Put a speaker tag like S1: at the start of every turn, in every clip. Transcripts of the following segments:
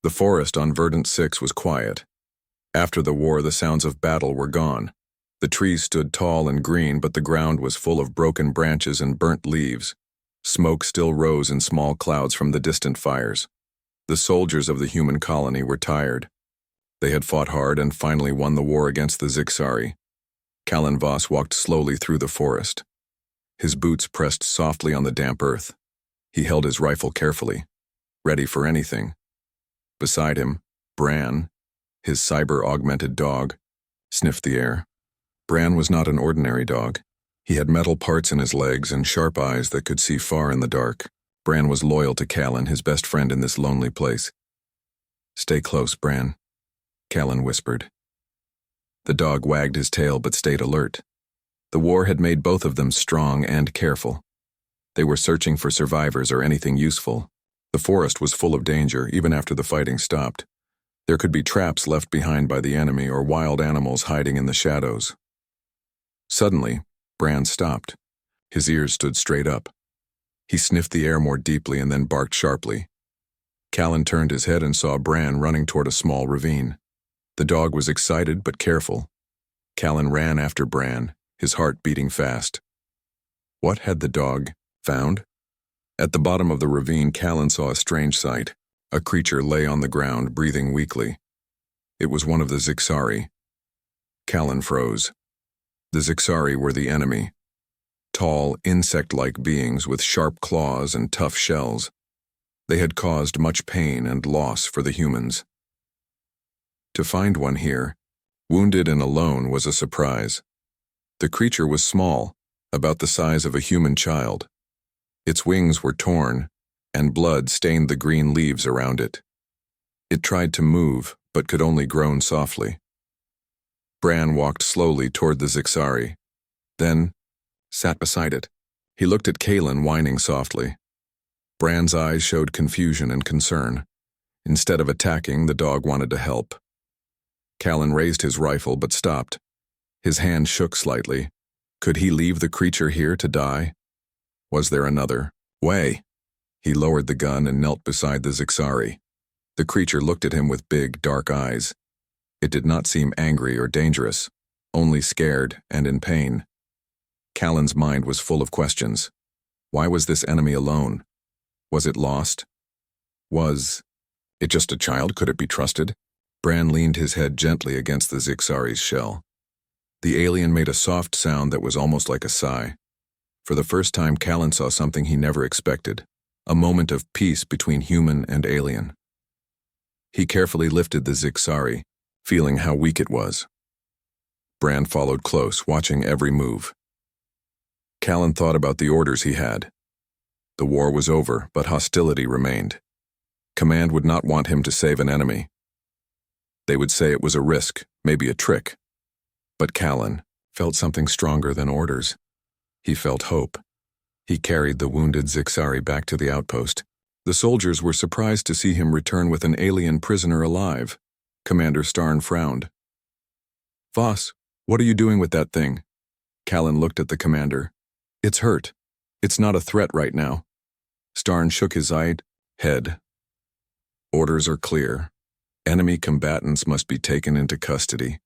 S1: The forest on Verdant 6 was quiet. After the war, the sounds of battle were gone. The trees stood tall and green, but the ground was full of broken branches and burnt leaves. Smoke still rose in small clouds from the distant fires. The soldiers of the human colony were tired. They had fought hard and finally won the war against the Zixari. Callan Voss walked slowly through the forest. His boots pressed softly on the damp earth. He held his rifle carefully, ready for anything. Beside him, Bran, his cyber-augmented dog, sniffed the air. Bran was not an ordinary dog. He had metal parts in his legs and sharp eyes that could see far in the dark. Bran was loyal to Callan, his best friend in this lonely place. "Stay close, Bran," Callan whispered. The dog wagged his tail but stayed alert. The war had made both of them strong and careful. They were searching for survivors or anything useful. The forest was full of danger, even after the fighting stopped. There could be traps left behind by the enemy or wild animals hiding in the shadows. Suddenly, Bran stopped. His ears stood straight up. He sniffed the air more deeply and then barked sharply. Callan turned his head and saw Bran running toward a small ravine. The dog was excited but careful. Callan ran after Bran, his heart beating fast. What had the dog found? At the bottom of the ravine, Callan saw a strange sight. A creature lay on the ground, breathing weakly. It was one of the Zixari. Callan froze. The Zixari were the enemy. Tall, insect-like beings with sharp claws and tough shells. They had caused much pain and loss for the humans. To find one here, wounded and alone, was a surprise. The creature was small, about the size of a human child. Its wings were torn, and blood stained the green leaves around it. It tried to move, but could only groan softly. Bran walked slowly toward the Zixari, then sat beside it. He looked at Callan, whining softly. Bran's eyes showed confusion and concern. Instead of attacking, the dog wanted to help. Callan raised his rifle but stopped. His hand shook slightly. Could he leave the creature here to die? Was there another way? He lowered the gun and knelt beside the Zixari. The creature looked at him with big, dark eyes. It did not seem angry or dangerous, only scared and in pain. Callan's mind was full of questions. Why was this enemy alone? Was it lost? Was it just a child? Could it be trusted? Bran leaned his head gently against the Zixari's shell. The alien made a soft sound that was almost like a sigh. For the first time, Callan saw something he never expected, a moment of peace between human and alien. He carefully lifted the Zixari, feeling how weak it was. Bran followed close, watching every move. Callan thought about the orders he had. The war was over, but hostility remained. Command would not want him to save an enemy. They would say it was a risk, maybe a trick. But Callan felt something stronger than orders. He felt hope. He carried the wounded Zixari back to the outpost. The soldiers were surprised to see him return with an alien prisoner alive. Commander Starn frowned. "Voss, what are you doing with that thing?" Callan looked at the commander. "It's hurt. It's not a threat right now." Starn shook his head. "Orders are clear. Enemy combatants must be taken into custody.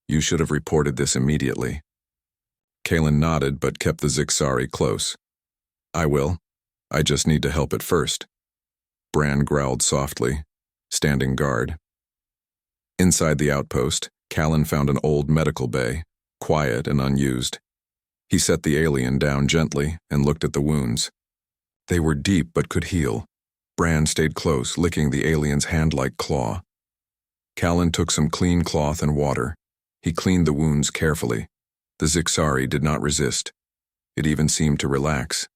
S1: You should have reported this immediately." Callan nodded but kept the Zixari close. "I will. I just need to help it first." Bran growled softly, standing guard. Inside the outpost, Callan found an old medical bay, quiet and unused. He set the alien down gently and looked at the wounds. They were deep but could heal. Bran stayed close, licking the alien's hand-like claw. Callan took some clean cloth and water. He cleaned the wounds carefully. The Zixari did not resist. It even seemed to relax.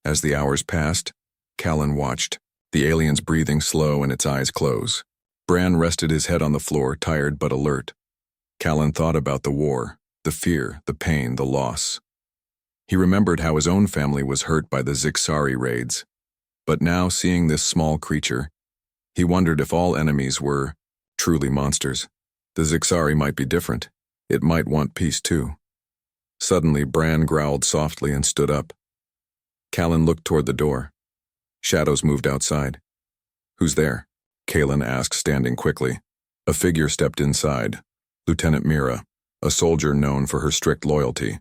S1: As the hours passed, Callan watched, the alien's breathing slow and its eyes close. Bran rested his head on the floor, tired but alert. Callan thought about the war, the fear, the pain, the loss. He remembered how his own family was hurt by the Zixari raids. But now, seeing this small creature, he wondered if all enemies were truly monsters. The Zixari might be different. It might want peace too. Suddenly, Bran growled softly and stood up. Callan looked toward the door. Shadows moved outside. "Who's there?" Kalen asked, standing quickly. A figure stepped inside. Lieutenant Mira, a soldier known for her strict loyalty.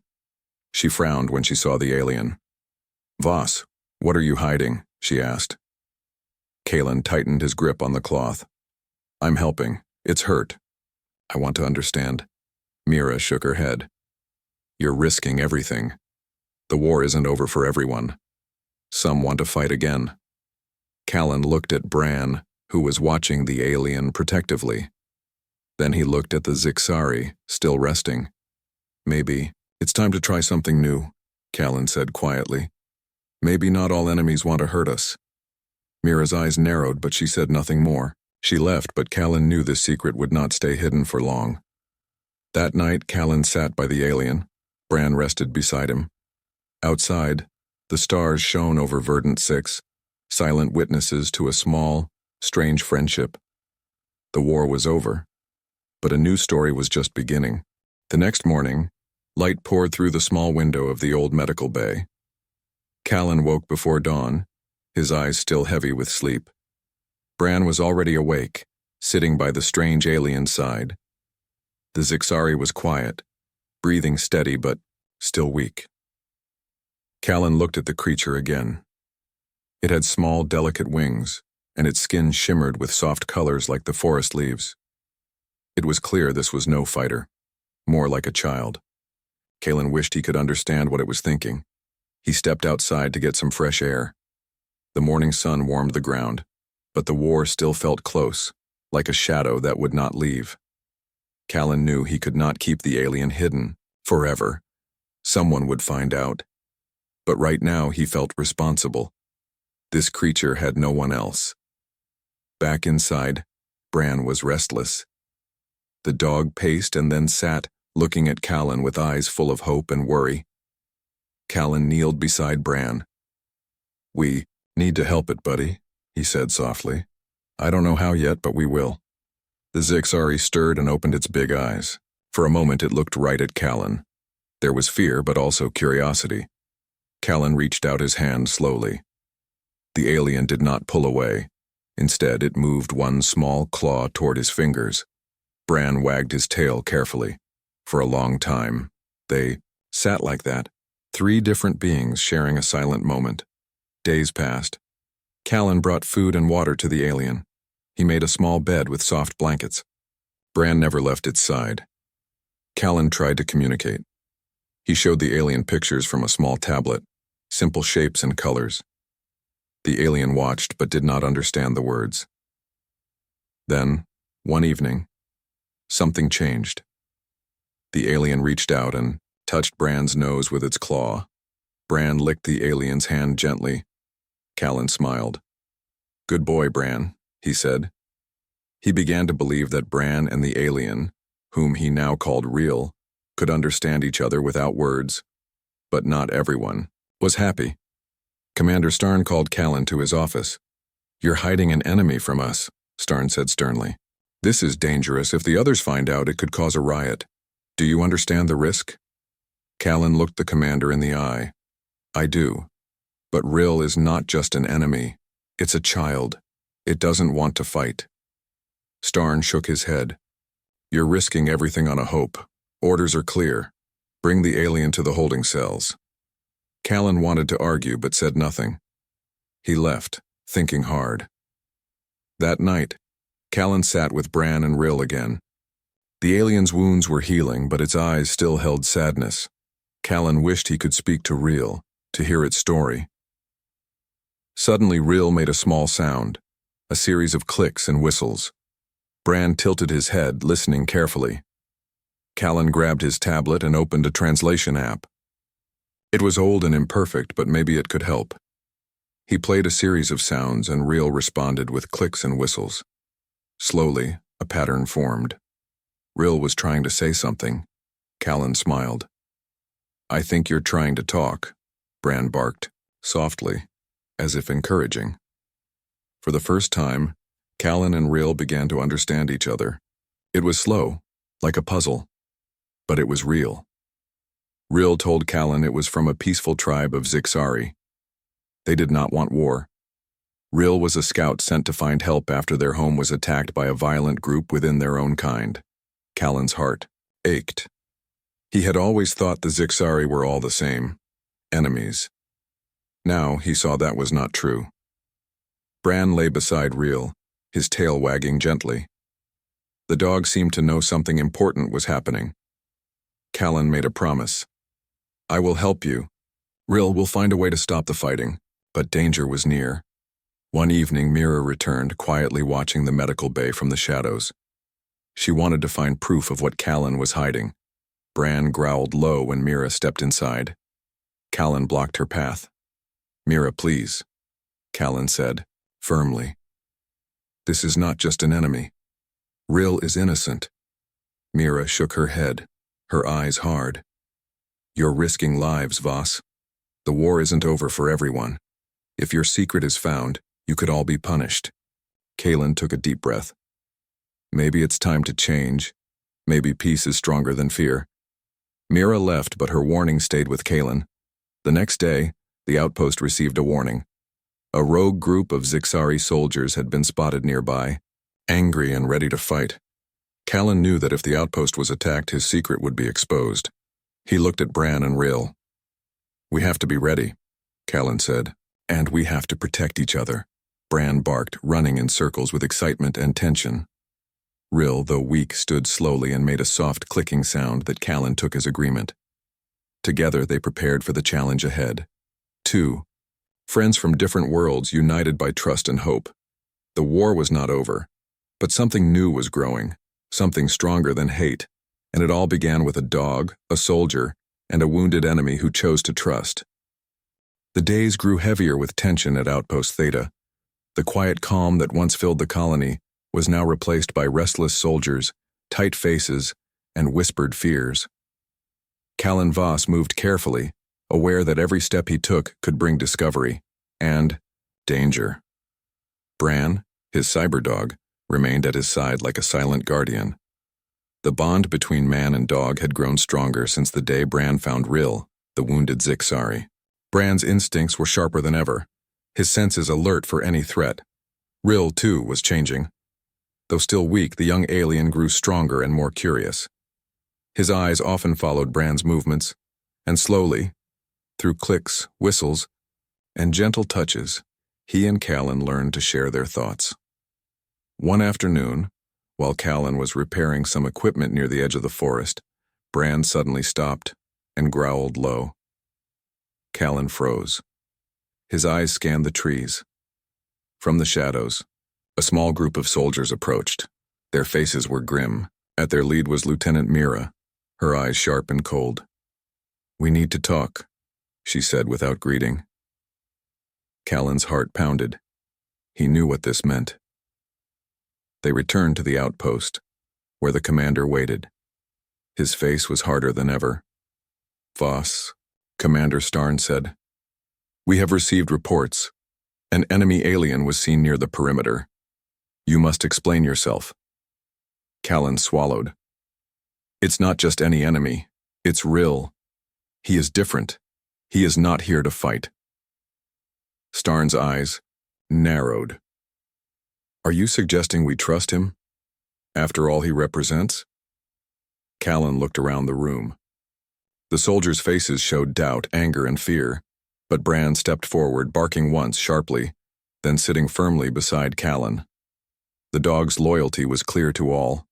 S1: She frowned when she saw the alien. "Voss, what are you hiding?" she asked. Kalen tightened his grip on the cloth. "I'm helping. It's hurt. I want to understand." Mira shook her head. "You're risking everything. The war isn't over for everyone. Some want to fight again." Kalen looked at Bran, who was watching the alien protectively. Then he looked at the Zixari, still resting. "Maybe it's time to try something new," Kalen said quietly. "Maybe not all enemies want to hurt us." Mira's eyes narrowed, but she said nothing more. She left, but Kalen knew this secret would not stay hidden for long. That night, Kalen sat by the alien. Bran rested beside him. Outside, the stars shone over Verdant 6, silent witnesses to a small, strange friendship. The war was over, but a new story was just beginning. The next morning, light poured through the small window of the old medical bay. Kalen woke before dawn, his eyes still heavy with sleep. Bran was already awake, sitting by the strange alien's side. The Zixari was quiet, breathing steady but still weak. Kalen looked at the creature again. It had small, delicate wings, and its skin shimmered with soft colors like the forest leaves. It was clear this was no fighter, more like a child. Kalen wished he could understand what it was thinking. He stepped outside to get some fresh air. The morning sun warmed the ground, but the war still felt close, like a shadow that would not leave. Kalen knew he could not keep the alien hidden forever. Someone would find out. But right now he felt responsible. This creature had no one else. Back inside, Bran was restless. The dog paced and then sat, looking at Kalen with eyes full of hope and worry. Kalen kneeled beside Bran. "We need to help it, buddy," he said softly. "I don't know how yet, but we will." The Zixari stirred and opened its big eyes. For a moment it looked right at Kalen. There was fear, but also curiosity. Kalen reached out his hand slowly. The alien did not pull away. Instead, it moved one small claw toward his fingers. Bran wagged his tail carefully. For a long time, they sat like that, three different beings sharing a silent moment. Days passed. Kalen brought food and water to the alien. He made a small bed with soft blankets. Bran never left its side. Kalen tried to communicate. He showed the alien pictures from a small tablet, simple shapes and colors. The alien watched but did not understand the words. Then, one evening, something changed. The alien reached out and touched Bran's nose with its claw. Bran licked the alien's hand gently. Kalen smiled. "Good boy, Bran," he said. He began to believe that Bran and the alien, whom he now called real, could understand each other without words. But not everyone was happy. Commander Starn called Kalen to his office. "You're hiding an enemy from us," Starn said sternly. "This is dangerous. If the others find out, it could cause a riot. Do you understand the risk?" Kalen looked the commander in the eye. "I do. But Rill is not just an enemy. It's a child. It doesn't want to fight." Starn shook his head. "You're risking everything on a hope. Orders are clear. Bring the alien to the holding cells." Kalen wanted to argue but said nothing. He left, thinking hard. That night, Kalen sat with Bran and Rill again. The alien's wounds were healing, but its eyes still held sadness. Kalen wished he could speak to Rill, to hear its story. Suddenly, Rill made a small sound, a series of clicks and whistles. Bran tilted his head, listening carefully. Kalen grabbed his tablet and opened a translation app. It was old and imperfect, but maybe it could help. He played a series of sounds, and Rill responded with clicks and whistles. Slowly, a pattern formed. Rill was trying to say something. Kalen smiled. "I think you're trying to talk," Bran barked, softly, as if encouraging. For the first time, Kalen and Rill began to understand each other. It was slow, like a puzzle, but it was real. Rill told Kalen it was from a peaceful tribe of Zixari. They did not want war. Rill was a scout sent to find help after their home was attacked by a violent group within their own kind. Callan's heart ached. He had always thought the Scifi were all the same, enemies. Now he saw that was not true. Bran lay beside Rill, his tail wagging gently. The dog seemed to know something important was happening. Callan made a promise. "I will help you. Rill will find a way to stop the fighting," but danger was near. One evening, Mira returned, quietly watching the medical bay from the shadows. She wanted to find proof of what Callan was hiding. Bran growled low when Mira stepped inside. Callan blocked her path. "Mira, please," Callan said, firmly. "This is not just an enemy. Rill is innocent." Mira shook her head, her eyes hard. "You're risking lives, Voss. The war isn't over for everyone. If your secret is found, you could all be punished." Callan took a deep breath. "Maybe it's time to change. Maybe peace is stronger than fear." Mira left, but her warning stayed with Callan. The next day, the outpost received a warning. A rogue group of Scifi soldiers had been spotted nearby, angry and ready to fight. Callan knew that if the outpost was attacked, his secret would be exposed. He looked at Bran and Rill. "We have to be ready," Callan said, "and we have to protect each other." Bran barked, running in circles with excitement and tension. Rill, though weak, stood slowly and made a soft clicking sound that Callan took as agreement. Together they prepared for the challenge ahead. Two friends from different worlds united by trust and hope. The war was not over, but something new was growing, something stronger than hate, and it all began with a dog, a soldier, and a wounded enemy who chose to trust. The days grew heavier with tension at Outpost Theta. The quiet calm that once filled the colony was now replaced by restless soldiers, tight faces, and whispered fears. Callan Voss moved carefully, aware that every step he took could bring discovery and danger. Bran, his cyberdog, remained at his side like a silent guardian. The bond between man and dog had grown stronger since the day Bran found Rill, the wounded Scifi. Bran's instincts were sharper than ever, his senses alert for any threat. Rill, too, was changing. Though still weak, the young alien grew stronger and more curious. His eyes often followed Bran's movements, and slowly, through clicks, whistles, and gentle touches, he and Callan learned to share their thoughts. One afternoon, while Callan was repairing some equipment near the edge of the forest, Bran suddenly stopped and growled low. Callan froze. His eyes scanned the trees. From the shadows, a small group of soldiers approached. Their faces were grim. At their lead was Lieutenant Mira, her eyes sharp and cold. "We need to talk," she said without greeting. Callan's heart pounded. He knew what this meant. They returned to the outpost, where the commander waited. His face was harder than ever. "Voss," Commander Starn said, "we have received reports. An enemy alien was seen near the perimeter. You must explain yourself." Callan swallowed. "It's not just any enemy. It's Rill. He is different. He is not here to fight." Starn's eyes narrowed. "Are you suggesting we trust him? After all he represents?" Callan looked around the room. The soldiers' faces showed doubt, anger, and fear, but Bran stepped forward, barking once sharply, then sitting firmly beside Callan. The dog's loyalty was clear to all.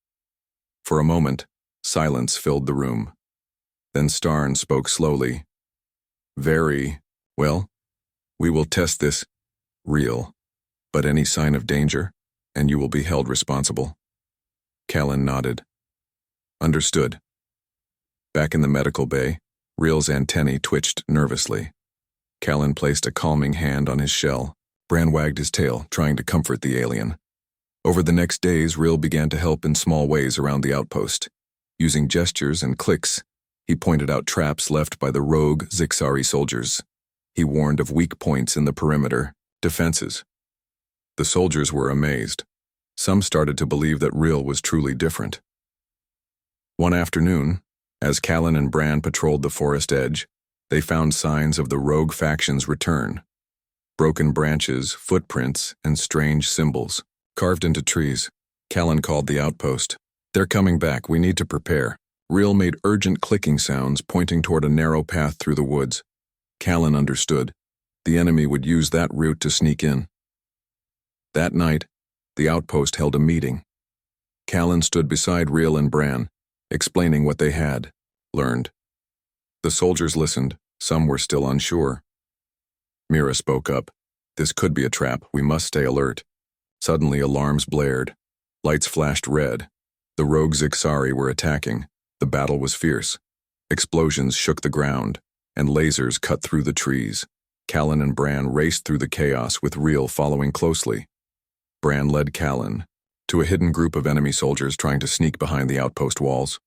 S1: For a moment, silence filled the room. Then Starn spoke slowly. Well, we will test this real, but any sign of danger, and you will be held responsible." Callan nodded. "Understood." Back in the medical bay, Rill's antennae twitched nervously. Callan placed a calming hand on his shell. Bran wagged his tail, trying to comfort the alien. Over the next days, Rill began to help in small ways around the outpost. Using gestures and clicks, he pointed out traps left by the rogue Scifi soldiers. He warned of weak points in the perimeter, defenses. The soldiers were amazed. Some started to believe that Rill was truly different. One afternoon, as Callan and Bran patrolled the forest edge, they found signs of the rogue faction's return. broken branches, footprints, and strange symbols, carved into trees. Callan called the outpost. "They're coming back, we need to prepare." Reel made urgent clicking sounds, pointing toward a narrow path through the woods. Callan understood. The enemy would use that route to sneak in. That night, the outpost held a meeting. Callan stood beside Reel and Bran, explaining what they had learned. The soldiers listened. Some were still unsure. Mira spoke up. "This could be a trap. We must stay alert." Suddenly, alarms blared. Lights flashed red. The rogue Zixari were attacking. The battle was fierce. Explosions shook the ground, and lasers cut through the trees. Callan and Bran raced through the chaos, with Reel following closely. Bran led Callan to a hidden group of enemy soldiers trying to sneak behind the outpost walls.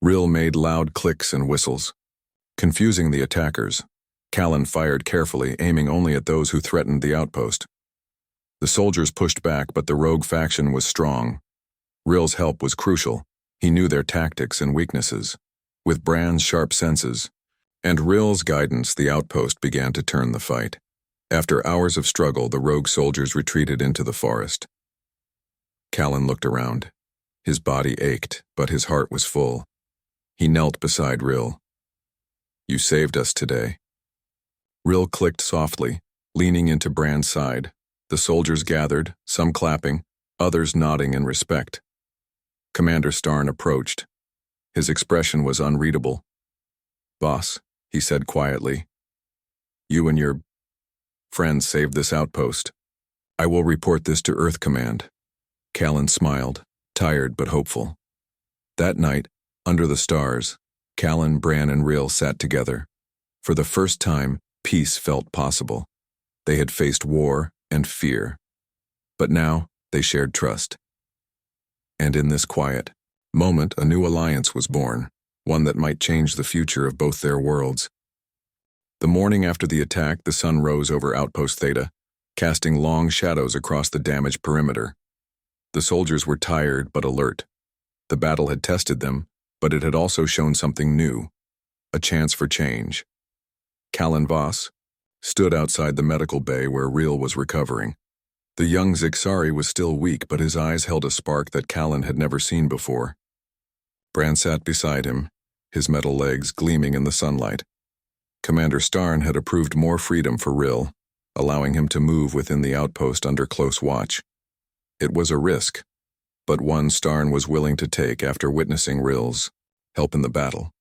S1: Reel made loud clicks and whistles, confusing the attackers. Callan fired carefully, aiming only at those who threatened the outpost. The soldiers pushed back, but the rogue faction was strong. Reel's help was crucial. He knew their tactics and weaknesses. With Bran's sharp senses and Reel's guidance, the outpost began to turn the fight. After hours of struggle, the rogue soldiers retreated into the forest. Callan looked around. His body ached, but his heart was full. He knelt beside Reel. "You saved us today." Reel clicked softly, leaning into Bran's side. The soldiers gathered, some clapping, others nodding in respect. Commander Starn approached. His expression was unreadable. "Boss," he said quietly, "you and your friends saved this outpost. I will report this to Earth Command." Callan smiled, tired but hopeful. That night, under the stars, Callan, Bran, and Reel sat together. For the first time, peace felt possible. They had faced war and fear, but now they shared trust. And in this quiet moment, a new alliance was born, one that might change the future of both their worlds. The morning after the attack, the sun rose over Outpost Theta, casting long shadows across the damaged perimeter. The soldiers were tired but alert. The battle had tested them, but it had also shown something new, a chance for change. Callan Voss stood outside the medical bay where Reel was recovering. The young Zixari was still weak, but his eyes held a spark that Callan had never seen before. Bran sat beside him, his metal legs gleaming in the sunlight. Commander Starn had approved more freedom for Reel, allowing him to move within the outpost under close watch. It was a risk, but one Starn was willing to take after witnessing Reel's help in the battle.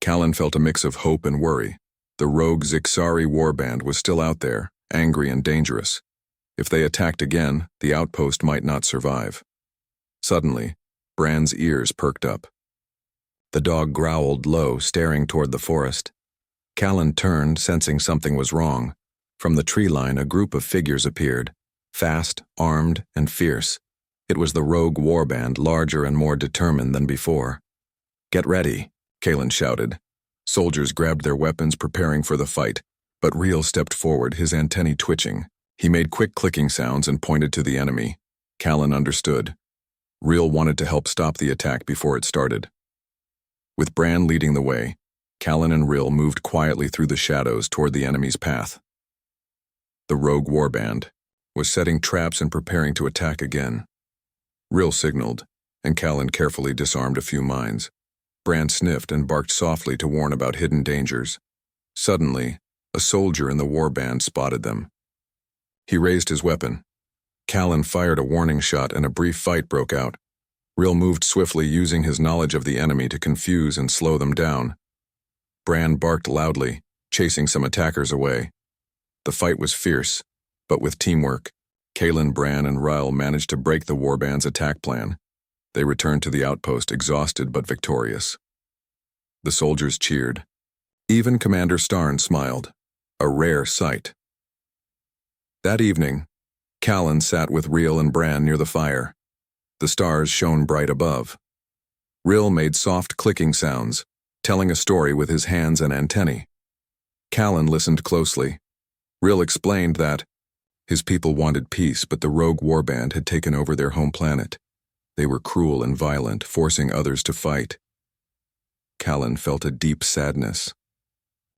S1: Callan felt a mix of hope and worry. The rogue Zixari warband was still out there, angry and dangerous. If they attacked again, the outpost might not survive. Suddenly, Bran's ears perked up. The dog growled low, staring toward the forest. Callan turned, sensing something was wrong. From the tree line, a group of figures appeared, fast, armed, and fierce. It was the rogue warband, larger and more determined than before. "Get ready," Callan shouted. Soldiers grabbed their weapons, preparing for the fight, but Reel stepped forward, his antennae twitching. He made quick clicking sounds and pointed to the enemy. Callan understood. Reel wanted to help stop the attack before it started. With Bran leading the way, Callan and Reel moved quietly through the shadows toward the enemy's path. The rogue warband was setting traps and preparing to attack again. Reel signaled, and Callan carefully disarmed a few mines. Bran sniffed and barked softly to warn about hidden dangers. Suddenly, a soldier in the warband spotted them. He raised his weapon. Callan fired a warning shot and a brief fight broke out. Reel moved swiftly, using his knowledge of the enemy to confuse and slow them down. Bran barked loudly, chasing some attackers away. The fight was fierce, but with teamwork, Callan, Bran, and Ryle managed to break the warband's attack plan. They returned to the outpost exhausted but victorious. The soldiers cheered. Even Commander Starn smiled, a rare sight. That evening, Callan sat with Reel and Bran near the fire. The stars shone bright above. Reel made soft clicking sounds, telling a story with his hands and antennae. Callan listened closely. Reel explained that his people wanted peace, but the rogue warband had taken over their home planet. They were cruel and violent, forcing others to fight. Callan felt a deep sadness.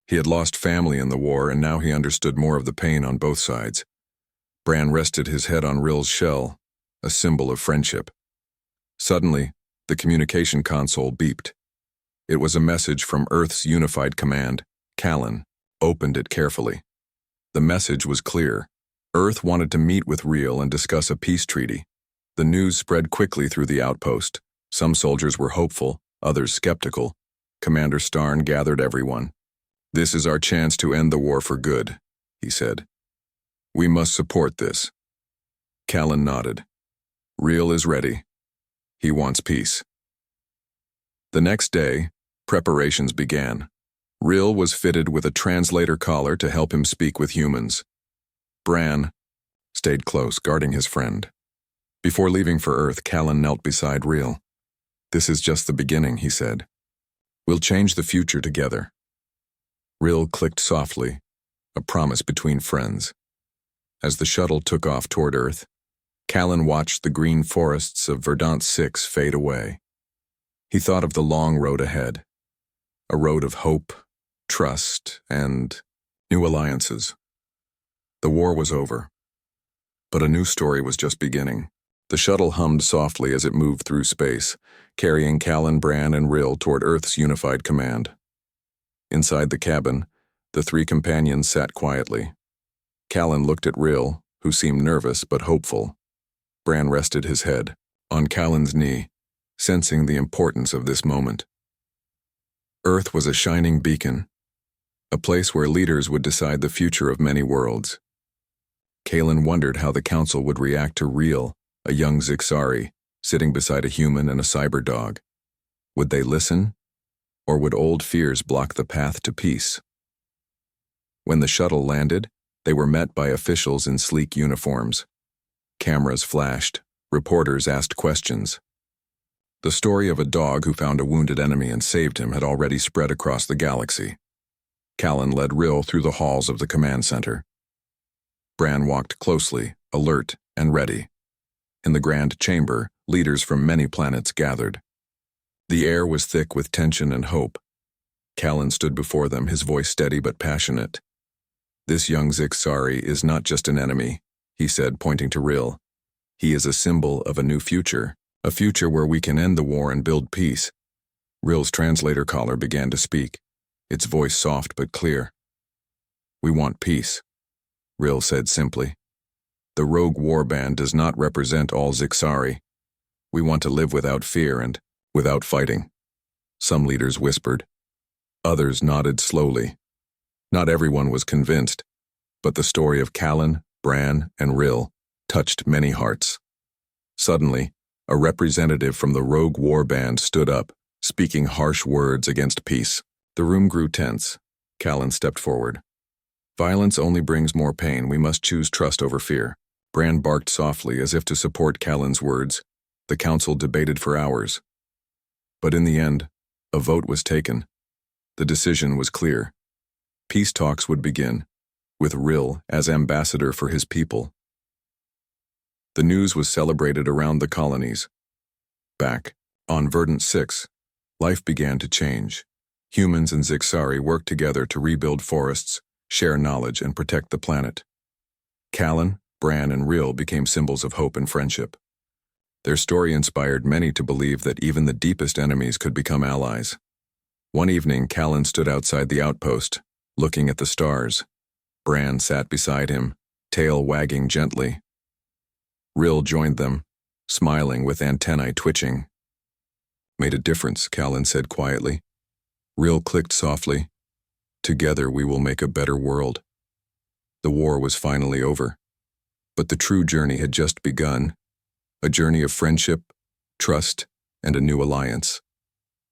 S1: He had lost family in the war, and now he understood more of the pain on both sides. Bran rested his head on Rill's shell, a symbol of friendship. Suddenly, the communication console beeped. It was a message from Earth's unified command. Callan opened it carefully. The message was clear. Earth wanted to meet with Riel and discuss a peace treaty. The news spread quickly through the outpost. Some soldiers were hopeful, others skeptical. Commander Starn gathered everyone. "This is our chance to end the war for good," he said. "We must support this." Callan nodded. "Riel is ready. He wants peace." The next day, preparations began. Riel was fitted with a translator collar to help him speak with humans. Bran stayed close, guarding his friend. Before leaving for Earth, Callan knelt beside Riel. "This is just the beginning," he said. "We'll change the future together." Riel clicked softly, a promise between friends. As the shuttle took off toward Earth, Callan watched the green forests of Verdant 6 fade away. He thought of the long road ahead, a road of hope, trust, and new alliances. The war was over, but a new story was just beginning. The shuttle hummed softly as it moved through space, carrying Callan, Bran, and Riel toward Earth's unified command. Inside the cabin, the three companions sat quietly. Callan looked at Riel, who seemed nervous but hopeful. Bran rested his head on Callan's knee, sensing the importance of this moment. Earth was a shining beacon, a place where leaders would decide the future of many worlds. Callan wondered how the council would react to Riel, a young Zixari, sitting beside a human and a cyber dog. Would they listen, or would old fears block the path to peace? When the shuttle landed, they were met by officials in sleek uniforms. Cameras flashed, reporters asked questions. The story of a dog who found a wounded enemy and saved him had already spread across the galaxy. Callan led Riel through the halls of the command center. Bran walked closely, alert and ready. In the grand chamber, leaders from many planets gathered. The air was thick with tension and hope. Callan stood before them, his voice steady but passionate. "This young Zixari is not just an enemy," he said, pointing to Riel. "He is a symbol of a new future, a future where we can end the war and build peace." Riel's translator collar began to speak, its voice soft but clear. "We want peace," Riel said simply. "The rogue warband does not represent all Zixari. We want to live without fear and without fighting." Some leaders whispered. Others nodded slowly. Not everyone was convinced, but the story of Callan, Bran, and Riel touched many hearts. Suddenly, a representative from the rogue warband stood up, speaking harsh words against peace. The room grew tense. Callan stepped forward. "Violence only brings more pain. We must choose trust over fear." Bran barked softly as if to support Callan's words. The council debated for hours. But in the end, a vote was taken. The decision was clear. Peace talks would begin, with Riel as ambassador for his people. The news was celebrated around the colonies. Back on Verdant 6, life began to change. Humans and Zixari worked together to rebuild forests, share knowledge, and protect the planet. Callan, Bran, and Riel became symbols of hope and friendship. Their story inspired many to believe that even the deepest enemies could become allies. One evening, Callan stood outside the outpost, looking at the stars. Bran sat beside him, tail wagging gently. Riel joined them, smiling with antennae twitching. "Made a difference," Callan said quietly. Riel clicked softly. "Together we will make a better world." The war was finally over, but the true journey had just begun. A journey of friendship, trust, and a new alliance.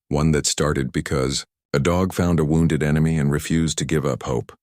S1: One that started because a dog found a wounded enemy and refused to give up hope.